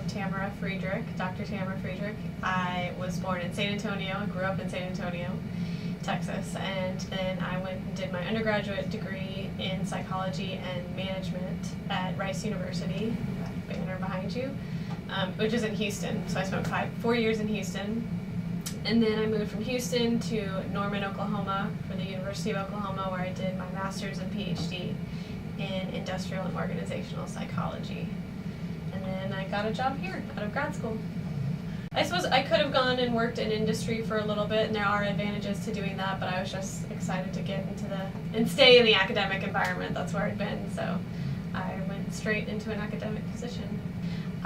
Tamara Friedrich, Dr. Tamara Friedrich. I was born in San Antonio and grew up in San Antonio, Texas, and then I went and did my undergraduate degree in psychology and management at Rice University, that banner behind you, which is in Houston. So I spent 4 years in Houston, and then I moved from Houston to Norman, Oklahoma for the University of Oklahoma, where I did my master's and PhD in industrial and organizational psychology. And then I got a job here out of grad school. I suppose I could have gone and worked in industry for a little bit, and there are advantages to doing that, but I was just excited to get into and stay in the academic environment. That's where I'd been, so I went straight into an academic position.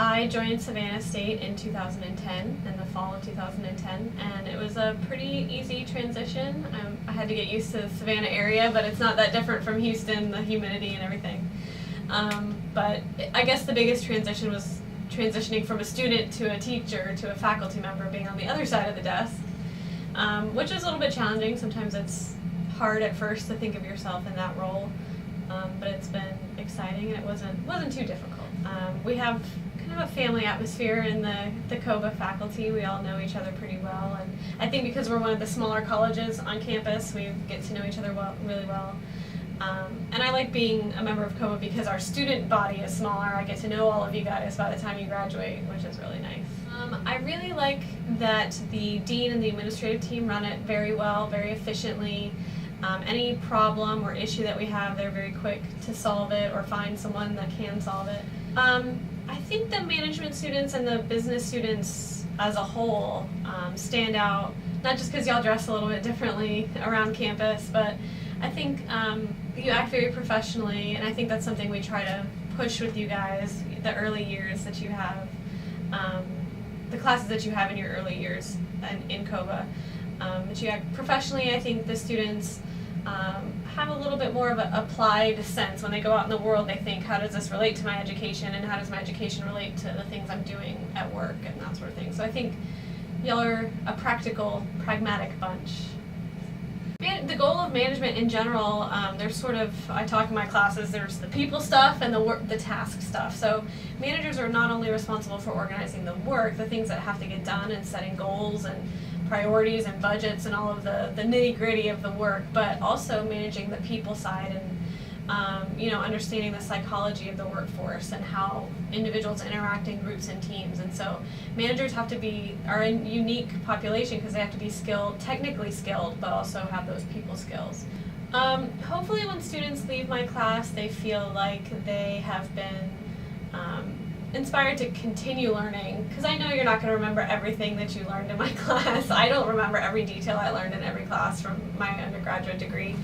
I joined Savannah State in 2010, in the fall of 2010, and it was a pretty easy transition. I had to get used to the Savannah area, but it's not that different from Houston, the humidity and everything. But I guess the biggest transition was transitioning from a student to a teacher to a faculty member, being on the other side of the desk, which is a little bit challenging. Sometimes it's hard at first to think of yourself in that role, but it's been exciting, and it wasn't too difficult. We have kind of a family atmosphere in the COBA faculty. We all know each other pretty well, and I think because we're one of the smaller colleges on campus, we get to know each other really well. And I like being a member of COBA because our student body is smaller. I get to know all of you guys by the time you graduate, which is really nice. I really like that the dean and the administrative team run it very well, very efficiently. Any problem or issue that we have, they're very quick to solve it or find someone that can solve it. I think the management students and the business students as a whole stand out, not just because y'all dress a little bit differently around campus, but I think you act very professionally, and I think that's something we try to push with you guys, the early years that you have, the classes that you have in your early years in COBA. That you act professionally. I think the students have a little bit more of an applied sense. When they go out in the world, they think, how does this relate to my education, and how does my education relate to the things I'm doing at work, and that sort of thing. So I think y'all are a practical, pragmatic bunch. The goal of management in general, there's sort of, I talk in my classes, there's the people stuff and the task stuff. So managers are not only responsible for organizing the work, the things that have to get done and setting goals and priorities and budgets and all of the nitty-gritty of the work, but also managing the people side and understanding the psychology of the workforce and how individuals interact in groups and teams. And so managers are a unique population because they have to be technically skilled, but also have those people skills. Hopefully when students leave my class, they feel like they have been inspired to continue learning, because I know you're not going to remember everything that you learned in my class. I don't remember every detail I learned in every class from my undergraduate degree,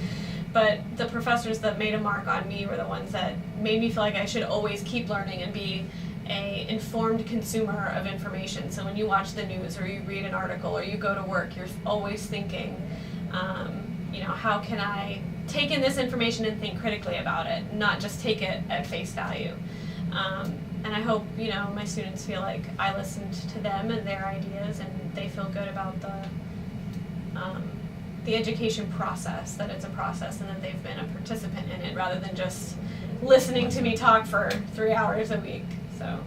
but the professors that made a mark on me were the ones that made me feel like I should always keep learning and be an informed consumer of information. So when you watch the news or you read an article or you go to work, you're always thinking, how can I take in this information and think critically about it, not just take it at face value. And I hope, my students feel like I listened to them and their ideas, and they feel good about the education process, that it's a process and that they've been a participant in it rather than just listening to me talk for 3 hours a week. So.